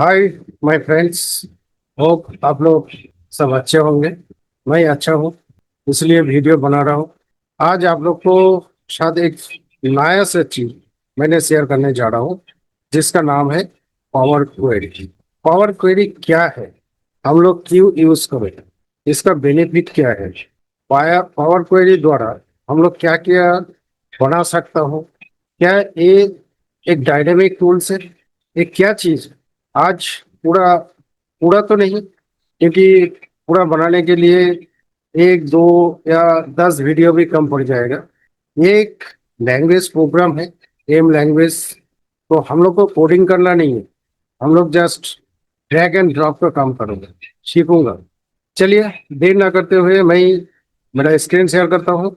Hi my friends. Hope आप लोग सब अच्छे होंगे। मैं अच्छा हूँ, इसलिए वीडियो बना रहा हूँ। आज आप लोग को शायद एक नया से चीज मैंने शेयर करने जा रहा हूँ, जिसका नाम है पावर क्वेरी। पावर क्वेरी क्या है, हम लोग क्यों यूज करें, इसका बेनिफिट क्या है, पावर क्वेरी द्वारा हम लोग क्या क्या बना सकता हूँ, क्या ये एक डायनेमिक टूल्स है, ये क्या चीज है। आज पूरा पूरा तो नहीं, क्योंकि पूरा बनाने के लिए एक दो या 10 वीडियो भी कम पड़ जाएगा। ये एक लैंग्वेज प्रोग्राम है, एम लैंग्वेज। तो हम लोग को कोडिंग करना नहीं है, हम लोग जस्ट ड्रैग एंड ड्रॉप का काम करूंगा, सीखूंगा। चलिए, देर ना करते हुए मैं मेरा स्क्रीन शेयर करता हूँ।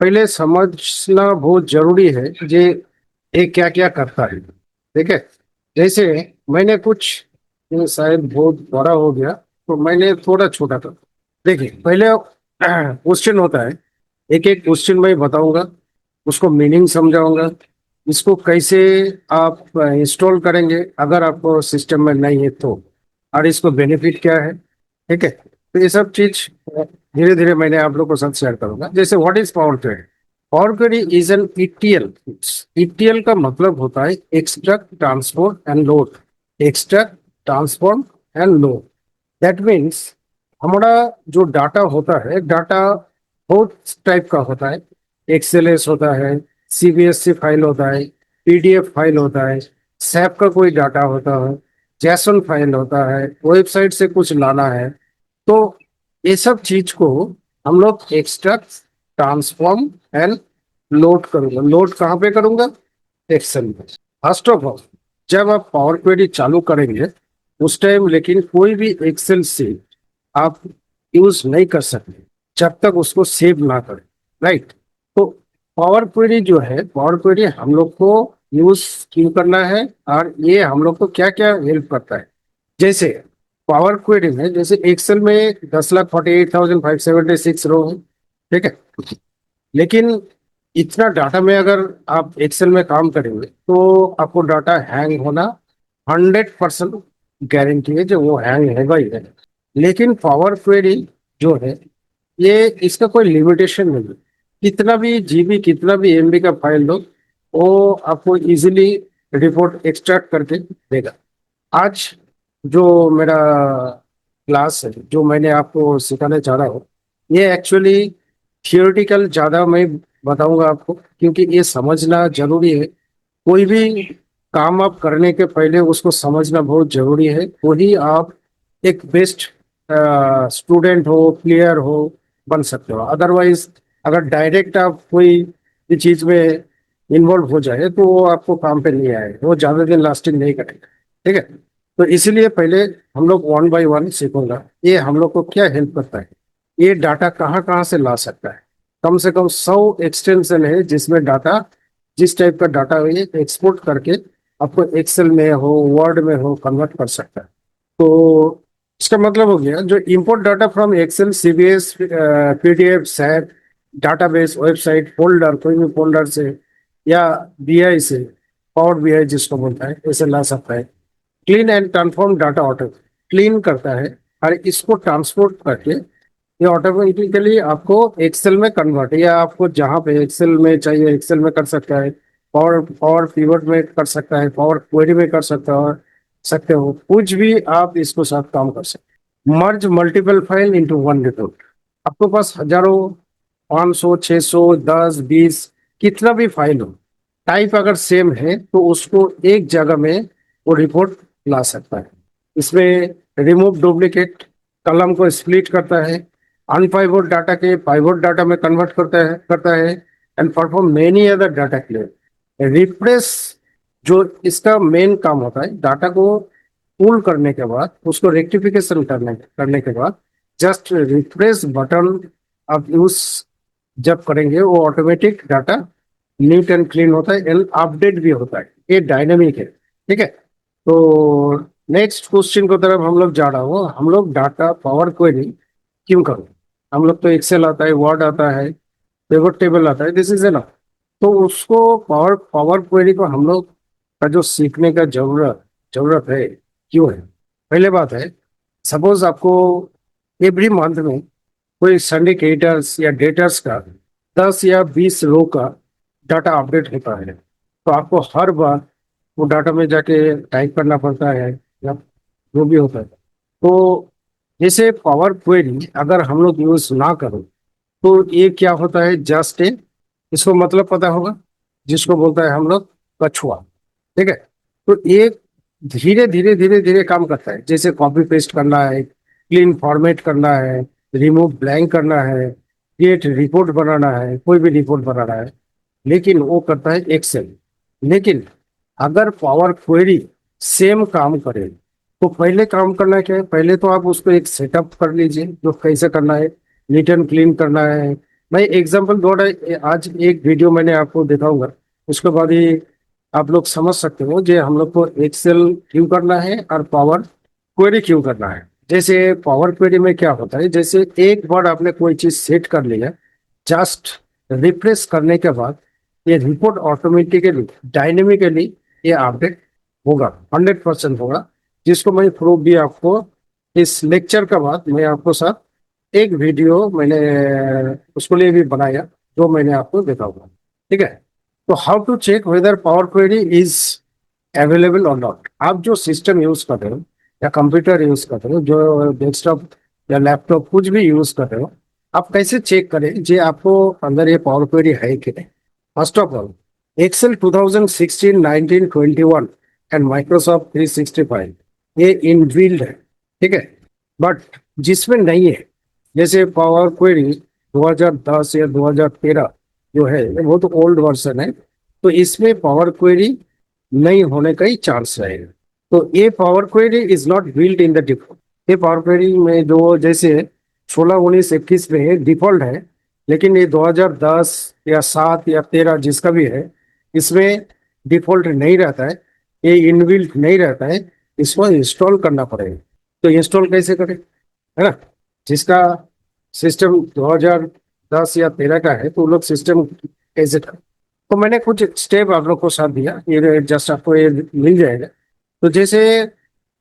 पहले समझना बहुत जरूरी है जे ये क्या क्या करता है। ठीक है, जैसे मैंने कुछ, ये शायद बहुत बड़ा हो गया तो मैंने थोड़ा छोटा कर। देखिए, पहले क्वेश्चन होता है, एक एक क्वेश्चन मैं बताऊंगा, उसको मीनिंग समझाऊंगा, इसको कैसे आप इंस्टॉल करेंगे अगर आपको सिस्टम में नहीं है तो, और इसको बेनिफिट क्या है। ठीक है, तो ये सब चीज धीरे धीरे मैंने आप लोग को साथ शेयर करूंगा। जैसे what is power query. Power query is an ETL. ETL का मतलब होता है extract transform and load. Extract transform and load, that means हमारा जो डाटा होता है, डाटा बहुत टाइप का होता है। एक्सएलएस होता है, सीबीएसई फाइल होता है, पीडीएफ फाइल होता है, सैप का कोई डाटा होता है, जैसन फाइल होता है, वेबसाइट से कुछ लाना है। तो ये सब चीज को हम लोग एक्सट्रैक्ट ट्रांसफॉर्म एंड लोड करूंगा। लोड कहाँ पे करूंगा? एक्सेल में। फर्स्ट ऑफ ऑल, जब आप पावर क्वेरी चालू करेंगे उस टाइम लेकिन कोई भी एक्सेल सीट आप यूज नहीं कर सकते जब तक उसको सेव ना करें। राइट? तो पावर क्वेरी जो है, पावर क्वेरी हम लोग को यूज क्यों करना है और ये हम लोग को क्या क्या हेल्प करता है। जैसे पावर क्वेरी में, जैसे एक्सेल में 10,48,576 रो है। ठीक है, लेकिन इतना डाटा में अगर आप एक्सेल में काम करेंगे तो आपको डाटा हैंग होना 100% गारंटी है, जो वो हैंग होगा ही है। लेकिन पावर क्वेरी जो है, ये इसका कोई लिमिटेशन नहीं है। कितना भी जीबी, कितना भी एमबी का फाइल लो, वो आपको इजीली रिपोर्ट एक्सट्रैक्ट करके देगा। आज जो मेरा क्लास है, जो मैंने आपको सिखाने जा रहा हूँ, ये एक्चुअली थियोरिटिकल ज़्यादा मैं बताऊंगा आपको, क्योंकि ये समझना जरूरी है। कोई भी काम आप करने के पहले उसको समझना बहुत जरूरी है, वही आप एक बेस्ट स्टूडेंट हो, प्लेयर हो, बन सकते हो। अदरवाइज अगर डायरेक्ट आप कोई भी चीज में इन्वॉल्व हो जाए तो वो आपको काम पे नहीं आए, वो ज्यादा दिन लास्टिंग नहीं करेगा। ठीक है, तो इसीलिए पहले हम लोग वन बाय वन सीखूंगा। ये हम लोग को क्या हेल्प करता है, ये डाटा कहाँ कहाँ से ला सकता है। कम से कम 100 एक्सटेंशन है जिसमें डाटा, जिस टाइप का डाटा है ये एक्सपोर्ट करके आपको एक्सेल में हो, वर्ड में हो, कन्वर्ट कर सकता है। तो इसका मतलब हो गया, जो इंपोर्ट डाटा फ्रॉम एक्सेल, सीबीएस, PDF, SAP, database, website, folder, कोई भी फोल्डर से, या बीआई से, पावर बीआई जिसको बोलता है, ऐसे ला सकता है। Clean and transform data auto, clean करता है और इसको ट्रांसपोर्ट करके ये ऑटोमेटिकली आपको एक्सेल में कन्वर्ट, या आपको जहाँ पे एक्सेल में चाहिए एक्सेल में कर सकता है, पावर पावर पिवट में कर सकता है, पावर क्वेरी में कर सकते हो, कुछ भी आप इसको साथ काम कर सकते। Merge multiple file into one report. आपके पास हजारों, 500, 600, 10, 20, कितना भी फाइल हो, टाइप अगर सेम है तो उसको एक जगह में वो रिपोर्ट ला सकता है। इसमें रिमूव डुप्लीकेट, कलम को स्प्लिट करता है, अनपाइवोट डाटा के पाइवोट डाटा में कन्वर्ट करता है and perform many other data clear. रिप्रेस, जो इसका मेन काम होता है, डाटा को पुल करने के बाद उसको रेक्टिफिकेशन करने के बाद जस्ट रिफ्रेश बटन आप यूज जब करेंगे, वो automatic data neat and clean होता है एंड अपडेट भी होता है। ये डायनेमिक है। ठीक है, तो नेक्स्ट क्वेश्चन की तरफ हम लोग जा रहा हूँ। हम लोग डाटा पावर क्वेरी क्यों करो? हम लोग तो एक्सेल आता है, वर्ड आता है, पिवट टेबल आता है, दिस इज एनफ। तो उसको पावर पावर क्वेरी को हम लोग का जो सीखने का जरूरत जरूरत है, क्यों है? पहले बात है, सपोज आपको एवरी मंथ में कोई संडे क्रिएटर्स या डेटर्स का 10 या 20 रो का डाटा अपडेट होता है, तो आपको हर बार वो डाटा में जाके टाइप करना पड़ता है या जो भी होता है। तो जैसे पावर क्वेरी अगर हम लोग यूज ना करो तो ये क्या होता है, जस्ट ए, इसको मतलब पता होगा, जिसको बोलता है हम लोग कछुआ। ठीक है। तो ये धीरे धीरे धीरे धीरे काम करता है, जैसे कॉपी पेस्ट करना है, क्लीन फॉर्मेट करना है, रिमूव ब्लैंक करना है, क्रिएट रिपोर्ट बनाना है, कोई भी रिपोर्ट बनाना है, लेकिन वो करता है एक्सेल। लेकिन अगर पावर क्वेरी सेम काम करे तो पहले काम करना क्या है, पहले तो आप उसको एक सेटअप कर लीजिए, जो कैसे करना है, नीट एंड क्लीन करना है। मैं एग्जांपल दो आज एक वीडियो मैंने आपको दिखाऊंगा, उसके बाद ही आप लोग समझ सकते हो जे हम लोग को एक्सेल क्यों करना है और पावर क्वेरी क्यों करना है। जैसे पावर क्वेरी में क्या होता है, जैसे एक बार आपने कोई चीज सेट कर लिया, जस्ट रिफ्रेश करने के बाद ये रिपोर्ट ऑटोमेटिकली डायनेमिकली ये अपडेट होगा, 100% होगा। जिसको मैं प्रूफ भी आपको इस लेक्चर का बाद मैं आपको साथ एक वीडियो मैंने उसके लिए भी बनाया, जो मैंने आपको दिखाऊंगा। ठीक है। तो how to check whether power query is available और नॉट। आप जो सिस्टम यूज कर रहे हो या कंप्यूटर यूज कर रहे हो, जो डेस्कटॉप या लैपटॉप कुछ भी यूज कर रहे हो, आप कैसे चेक करें जे आपको अंदर ये पावर क्वेरी है कि नहीं। First of all, Excel 2016, 19, 21 and Microsoft 365 ये इनबिल्ड है। ठीक है। बट जिसमें नहीं है, जैसे पावर क्वेरी 2010 या 2013 जो है वो तो ओल्ड वर्जन है, तो इसमें पावर क्वेरी नहीं होने का ही चांस रहेगा। तो ये power query is not built in the default. ये पावर क्वेरी में जो जैसे 16, 19, 21 में डिफॉल्ट है, लेकिन ये 2010 या 7 या 13 जिसका भी है, इसमें डिफॉल्ट नहीं रहता है, ये इनबिल्ट नहीं रहता है, इसको इंस्टॉल करना पड़ेगा। तो इंस्टॉल कैसे करें, है ना? जिसका सिस्टम 2010 या 13 का है तो वो लोग सिस्टम कैसे करें। तो मैंने कुछ स्टेप आप लोग को साथ दिया, ये जस्ट आपको ये मिल जाएगा। तो जैसे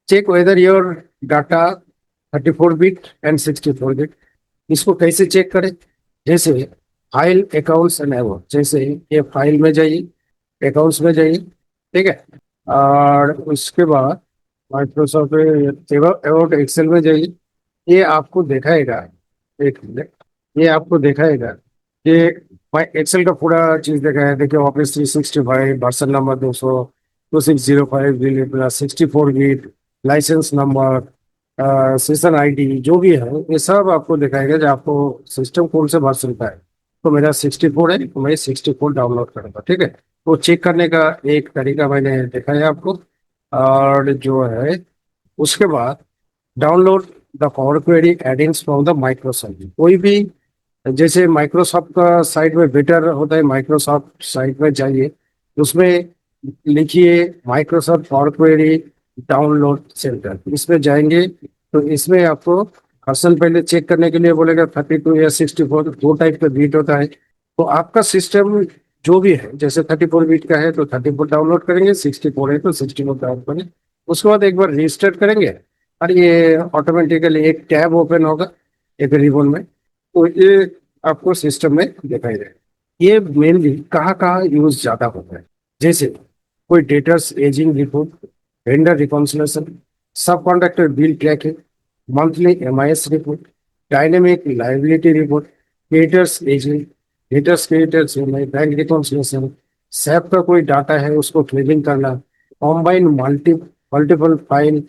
check whether your data 34 bit and 64 bit, इसको कैसे चेक करें। जैसे फाइल अकाउंट्स एंड एवोट, जैसे ये फाइल में जाइए, अकाउंट्स में जाइए। ठीक है। और उसके बाद माइक्रोसॉफ्ट एवोट एक्सेल में जाइए। ये आपको दिखाएगा, एक मिनट, ये आपको दिखाएगा कि एक्सेल का पूरा चीज देखा है। देखिए, office 365 version number 2605 64 bit, license number, session ID जो भी है, ये सब आपको दिखाएगा जो आपको सिस्टम कौन से वर्सन का है। तो मेरा 64 है, तो मैं 64 डाउनलोड करूंगा। ठीक है। तो चेक करने का एक तरीका मैंने दिखाया आपको। और जो है उसके बाद download the power query addins from the Microsoft. कोई भी, जैसे माइक्रोसॉफ्ट का साइट में बेटर होता है, माइक्रोसॉफ्ट साइट में जाइए, उसमें लिखिए Microsoft power query download centre, इसमें जाएंगे तो इसमें आपको पर्सन पहले चेक करने के लिए बोलेगा 32 या 64, दो टाइप का बीट होता है। तो आपका सिस्टम जो भी है, जैसे 34 बिट का है तो 34 डाउनलोड करेंगे, 64 है तो 64 डाउनलोड करेंगे। उसके बाद एक बार रजिस्टर करेंगे और ये ऑटोमेटिकली एक टैब ओपन होगा एक रिबन में, तो ये आपको सिस्टम में दिखाई देगा। ये मेनली कहाँ कहाँ यूज ज्यादा होता है, जैसे कोई debtors ageing report, vendor reconciliation, subcontractor bill tracking, monthly MIS report, dynamic liability report, creditors ageing, debtors creditors bank reconciliation, SAP का कोई डाटा है उसको क्लीनिंग करना, कॉम्बाइन मल्टीपल फाइल।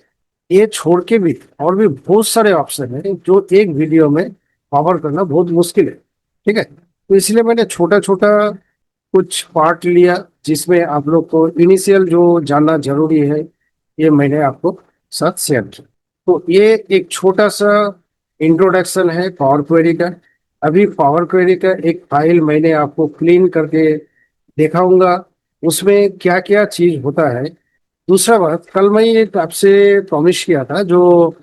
ये छोड़ के भी और भी बहुत सारे ऑप्शन है जो एक वीडियो में कवर करना बहुत मुश्किल है। ठीक है। तो इसलिए मैंने छोटा छोटा कुछ पार्ट लिया, जिसमें आप लोग को इनिशियल जो जानना जरूरी है ये मैंने आपको साथ शेयर किया। तो ये एक छोटा सा इंट्रोडक्शन है पावर क्वेरी का। अभी पावर क्वेरी का एक फाइल मैंने आपको क्लीन करके दिखाऊंगा, उसमें क्या क्या चीज होता है। दूसरा बात, कल मैं एक आपसे प्रॉमिस किया था, जो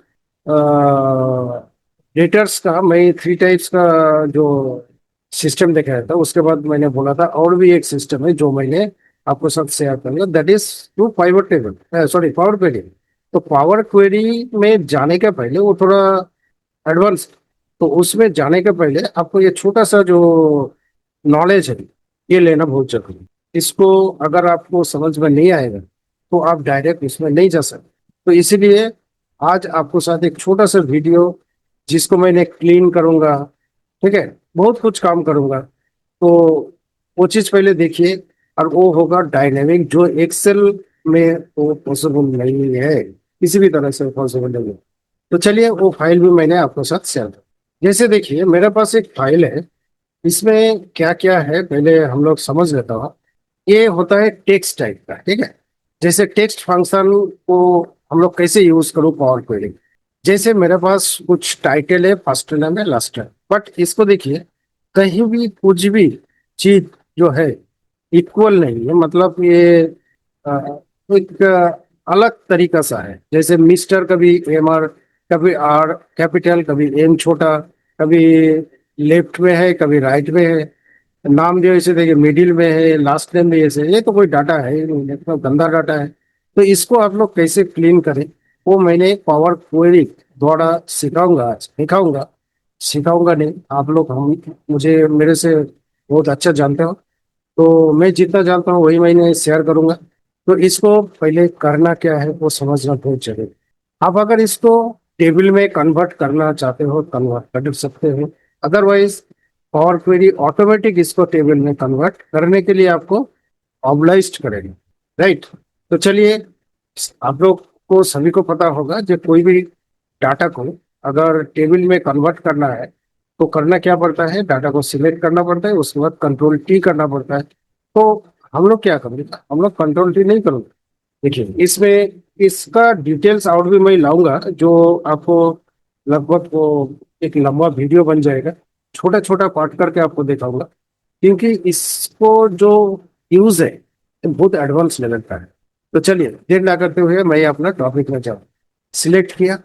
डेटर्स का मैं 3 टाइप्स का जो सिस्टम दिखाया था, उसके बाद मैंने बोला था और भी एक सिस्टम है जो मैंने आपको साथ शेयर करूंगा, that is to pivot table, sorry power query. तो पावर क्वेरी में जाने के पहले वो थोड़ा एडवांस, तो उसमें जाने के पहले आपको ये छोटा सा जो नॉलेज है ये लेना बहुत जरूरी है। इसको अगर आपको समझ में नहीं आएगा तो आप डायरेक्ट इसमें नहीं जा सकते। तो इसीलिए आज आपको साथ एक छोटा सा वीडियो जिसको मैंने क्लीन करूंगा, ठीक है, बहुत कुछ काम करूंगा, तो वो चीज पहले देखिए। और वो होगा डायनेमिक, जो एक्सेल में वो पॉसिबल नहीं है, किसी भी तरह से पॉसिबल नहीं है। तो चलिए वो फाइल भी मैंने आपके साथ शेयर कर। जैसे देखिए मेरे पास एक फाइल है, इसमें क्या क्या है पहले हम लोग समझ लेता हूँ। ये होता है टेक्स्ट टाइप का, ठीक है। जैसे टेक्स्ट फंक्शन को हम लोग कैसे यूज करूँ पावर क्वेरी। जैसे मेरे पास कुछ टाइटल है, फर्स्ट नेम है, लास्ट नेम, बट इसको देखिए कहीं भी कुछ भी चीज जो है इक्वल नहीं है, मतलब ये एक अलग तरीका सा है। जैसे मिस्टर कभी एम आर, कभी आर कैपिटल, कभी एम छोटा, कभी लेफ्ट में है, कभी राइट में है। नाम जो ऐसे देखिए मिडिल में है, लास्ट नेम भी ऐसे, ये तो कोई डाटा है ही नहीं, ये तो गंदा डाटा है। तो इसको आप लोग कैसे क्लीन करें वो मैंने पावर क्वेरी द्वारा सिखाऊंगा, आज सिखाऊंगा। सिखाऊंगा नहीं, आप लोग हम मुझे मेरे से बहुत अच्छा जानते हो, तो मैं जितना जानता हूँ वही मैंने शेयर करूंगा। तो इसको पहले करना क्या है वो समझना बहुत जरूरी। आप अगर इसको टेबल में कन्वर्ट करना चाहते हो कन्वर्ट कर सकते हो, अदरवाइज पावर क्वेरी ऑटोमेटिक इसको टेबल में कन्वर्ट करने के लिए आपको ऑब्लाइज्ड करेगा, राइट। तो चलिए, आप लोग को सभी को पता होगा जो कोई भी डाटा को अगर टेबल में कन्वर्ट करना है तो करना क्या पड़ता है, डाटा को सिलेक्ट करना पड़ता है, उसके बाद कंट्रोल टी करना पड़ता है। तो हम लोग क्या करेंगे, हम लोग कंट्रोल टी नहीं करेंगे। देखिए इसमें इसका डिटेल्स आउट भी मैं लाऊंगा, जो आपको लगभग वो एक लंबा वीडियो बन जाएगा, छोटा छोटा पार्ट करके आपको दिखाऊंगा। क्योंकि इसको जो यूज है ये बहुत एडवांस लेवल का है। तो चलिए देर ना करते हुए मैं अपना टॉपिक में जाऊँ। सिलेक्ट किया,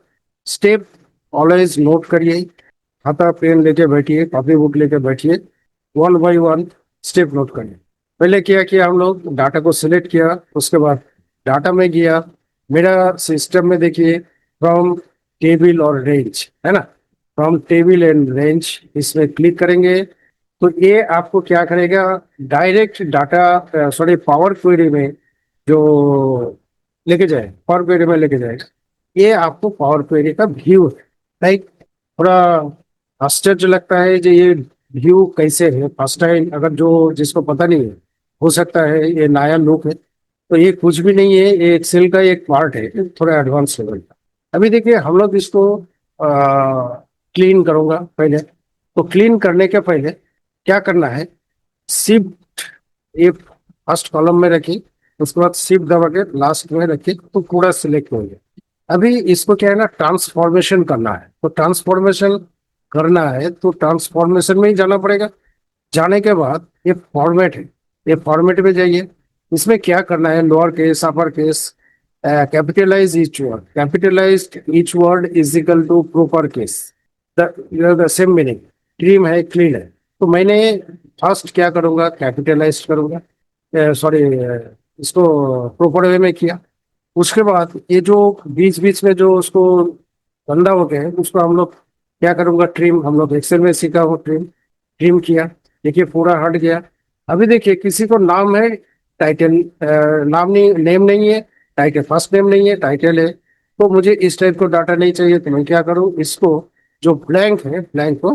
स्टेप ऑलवेज नोट करिए, खाता पेन लेके बैठिए, कॉपी बुक लेके बैठिए, one by one step note करिए। पहले क्या किया, हम लोग डाटा को सिलेक्ट किया, उसके बाद डाटा में गया। मेरा सिस्टम में देखिए फ्रॉम टेबल और रेंज है ना, फ्रॉम टेबल एंड रेंज इसमें क्लिक करेंगे तो ये आपको क्या करेगा, direct data sorry power query में जो लेके जाए, पावर क्वेरी में लेके जाएगा। ये आपको पावर क्वेरी का व्यू है, लाइक थोड़ा आश्चर्य लगता है जो ये व्यू कैसे है। फर्स्ट टाइम अगर जो जिसको पता नहीं है, हो सकता है ये नया लुक है, तो ये कुछ भी नहीं है, ये एक्सेल का एक पार्ट है थोड़ा एडवांस लेवल का। अभी देखिए हम लोग इसको क्लीन करूंगा पहले। तो क्लीन करने के पहले क्या करना है, शिफ्ट ये फर्स्ट कॉलम में रखिए, उसके बाद शिफ्ट दबा के लास्ट में रखिए तो पूरा सिलेक्ट हो गया। अभी इसको क्या है ना, ट्रांसफॉर्मेशन करना है। तो ट्रांसफॉर्मेशन करना है तो ट्रांसफॉर्मेशन में ही जाना पड़ेगा। जाने के बाद ये फॉर्मेट है, ये फॉर्मेट में जाइए। इसमें क्या करना है, lower case upper case, capitalize each word, capitalize each word is equal to proper case, the same meaning. Trim है, क्लीन है। तो मैंने फर्स्ट क्या करूंगा, कैपिटलाइज करूंगा, सॉरी इसको प्रोपर वे में किया। उसके बाद ये जो बीच बीच में जो उसको गंदा हो गया है उसको हम लोग क्या करूंगा, ट्रिम। हम लोग एक्सेल में सीखा हो ट्रिम, ट्रिम किया, देखिए पूरा हट गया। अभी देखिए किसी को नाम है, टाइटल नाम नहीं, नेम नहीं है, टाइटल फर्स्ट नेम नहीं है, टाइटल है। तो मुझे इस टाइप को डाटा नहीं चाहिए, तो मैं क्या करूँ, इसको जो ब्लैंक है ब्लैंक को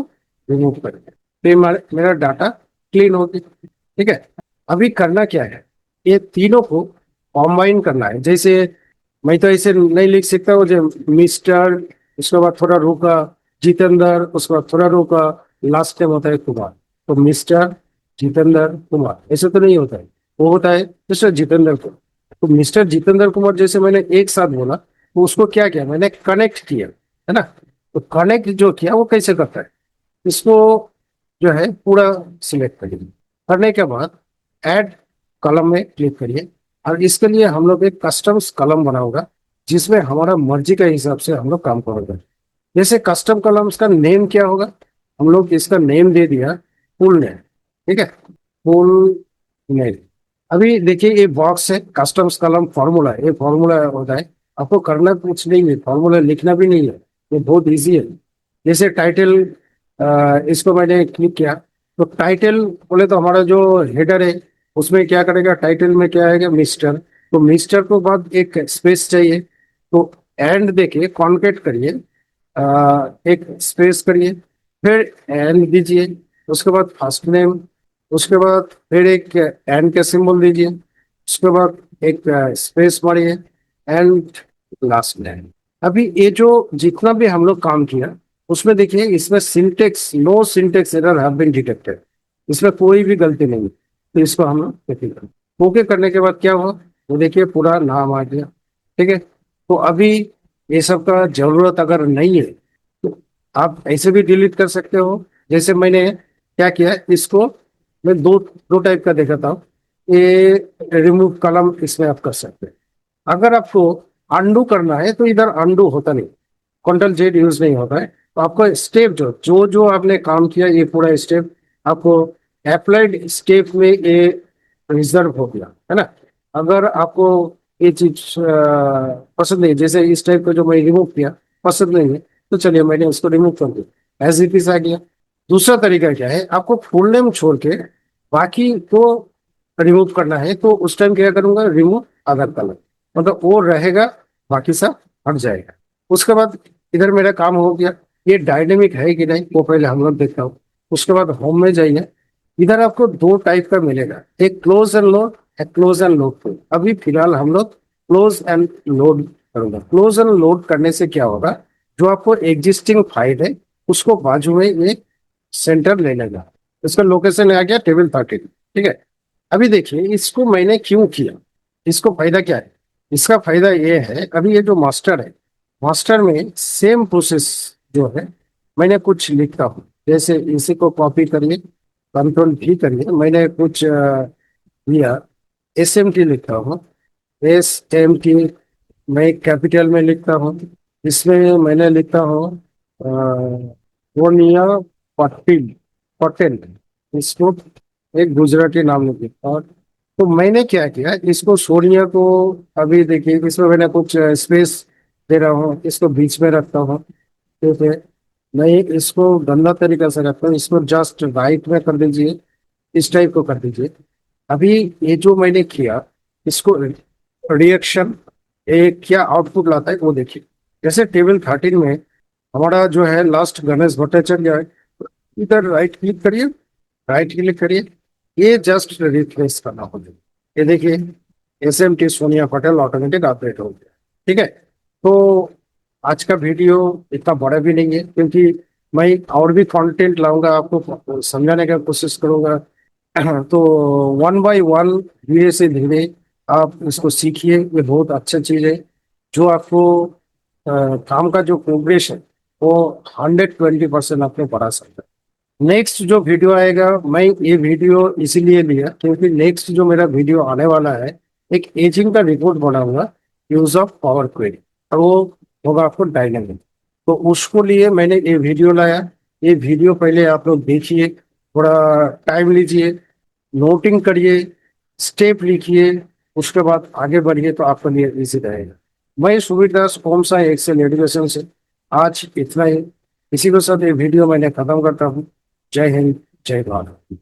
रिमूव कर दिया, तो ये मेरा डाटा क्लीन हो गया, ठीक है। अभी करना क्या है, ये तीनों को कॉम्बाइन करना है। जैसे मैं तो ऐसे नहीं लिख सकता हूँ जो मिस्टर, उसके बाद थोड़ा रुका, जितेंद्र, उसके बाद थोड़ा रुका, लास्ट टाइम होता है कुमार। तो मिस्टर जितेंद्र कुमार ऐसे तो नहीं होता है, वो होता है मिस्टर जितेंद्र कुमार। तो मिस्टर जितेंद्र कुमार जैसे मैंने एक साथ बोला, तो उसको क्या किया, मैंने कनेक्ट किया, है ना। तो कनेक्ट जो किया वो कैसे करता है, इसको जो है पूरा सिलेक्ट करिए। करने के बाद ऐड कॉलम में क्लिक करिए। और इसके लिए हम लोग एक कस्टम्स कॉलम बनाऊंगा जिसमें हमारा मर्जी के हिसाब से हम लोग काम करेंगे। जैसे कस्टम कॉलम्स का नेम क्या होगा, हम लोग इसका नेम दे दिया फुल नेम, ठीक है, फुल नेम। अभी देखिए ये बॉक्स है, कस्टम्स कॉलम फॉर्मूला, ये फॉर्मूला होता है। आपको करना कुछ नहीं है, फॉर्मूला लिखना भी नहीं है, ये बहुत इजी है। जैसे टाइटल, इसको मैंने क्लिक किया, तो टाइटल बोले तो हमारा जो हेडर है उसमें क्या करेगा, टाइटल में क्या आएगा, मिस्टर। तो मिस्टर को बाद एक स्पेस चाहिए, तो एंड देके कॉन्केट करिए, एक स्पेस करिए, फिर एंड दीजिए, उसके बाद फर्स्ट नेम, उसके बाद फिर एक एंड का सिंबल दीजिए, उसके बाद एक स्पेस मारिए, एंड लास्ट नेम। अभी ये जो जितना भी हम लोग काम किया उसमें देखिए, इसमें syntax, no syntax error have been detected, इसमें कोई भी गलती नहीं है। तो इसको हम लोग ओके करें। ओके करने के बाद क्या हुआ, वो देखिए पूरा नाम आ गया। ठीक है, तो अभी ये सब का जरूरत अगर नहीं है तो आप ऐसे भी डिलीट कर सकते हो। जैसे मैंने क्या किया, इसको मैं दो दो टाइप का देखा था। ये रिमूव कलम, इसमें आप कर सकते हैं। अगर आपको अंडू करना है तो इधर अंडू होता नहीं, कंट्रोल जेड यूज नहीं होता है। तो आपको स्टेप जो जो जो आपने काम किया, ये पूरा स्टेप आपको अप्लाइड स्टेप में ये रिजर्व हो गया है ना। अगर आपको ये चीज पसंद नहीं, जैसे इस टाइप का जो मैं रिमूव किया पसंद नहीं है, तो चलिए मैंने उसको रिमूव कर दिया, एज इट इज आ गया। दूसरा तरीका क्या है, आपको फुल नेम छोड़ के बाकी को रिमूव करना है, तो उस टाइम क्या करूंगा, रिमूव अदर कलर, मतलब वो रहेगा, बाकी सब हट जाएगा। उसके बाद इधर मेरा काम हो गया। ये डायनेमिक है कि नहीं वो पहले हम लोग देखता हूँ। उसके बाद होम में जाइए, इधर आपको दो टाइप का मिलेगा, एक क्लोज एंड लोड, एक क्लोज एंड लोड। अभी फिलहाल हम लोग क्लोज एंड लोड करूंगा। क्लोज एंड लोड करने से क्या होगा, जो आपको एग्जिस्टिंग फाइल है उसको बाजू में ये सेंटर ले लेगा। इसका लोकेशन आ गया टेबल 13। ठीक है, अभी देखिए इसको मैंने क्यों किया, इसको फायदा क्या है। इसका फायदा ये है, अभी ये जो मास्टर है, मास्टर में सेम प्रोसेस जो है, मैंने कुछ लिखता हूँ, जैसे इसी को कॉपी करिए, कंट्रोल भी करिए, मैंने कुछ लिया, एस एम टी लिखता हूँ, SMT, मैं कैपिटल में लिखता हूँ। इसमें मैंने लिखता हूँ सोनिया पटेल, पटेल, इसको एक गुजराती नाम लिखा। और तो मैंने क्या किया, इसको सोनिया को, अभी देखिए इसमें मैंने कुछ स्पेस दे रहा हूँ, इसको बीच में रखता हूँ। ठीक है, मैं इसको गंदा तरीका से रखता हूँ, इसको जस्ट राइट में कर दीजिए, इस टाइप को कर दीजिए। अभी ये जो मैंने किया, इसको रिएक्शन एक क्या आउटपुट लाता है वो देखिए। जैसे टेबल 13 में हमारा जो है लास्ट गणेश भट्टाचार्य है, इधर राइट क्लिक करिए, राइट क्लिक करिए, ये जस्ट रिफ्रेश करना होगा। ये देखिए, SMT Sonia Patel automatic update हो गया। ठीक है, तो आज का वीडियो इतना बड़ा भी नहीं है, क्योंकि मैं और भी कंटेंट लाऊंगा, आपको समझाने का कोशिश करूंगा। तो वन बाय वन, धीरे से धीरे आप इसको सीखिए, ये बहुत अच्छा चीज है। जो आपको काम का जो प्रोग्रेस है वो 120% आपको बढ़ा सकता है। नेक्स्ट जो वीडियो आएगा, मैं ये वीडियो इसीलिए लिया क्योंकि नेक्स्ट जो मेरा वीडियो आने वाला है, एक एजिंग का रिपोर्ट बनाऊंगा, यूज ऑफ पावर क्वेरी, और वो होगा आपको डायनेमिक। तो उसको लिए मैंने ये वीडियो लाया। ये वीडियो पहले आप लोग देखिए, थोड़ा टाइम लीजिए, नोटिंग करिए, स्टेप लिखिए, उसके बाद आगे बढ़िए, तो आपके लिए इजी रहेगा। मैं सुबीर दास, ओम साई एक्सेल एजुकेशन से आज इतना ही। इसी के साथ ये वीडियो मैंने खत्म करता हूँ। जय हिंद, जय भारत।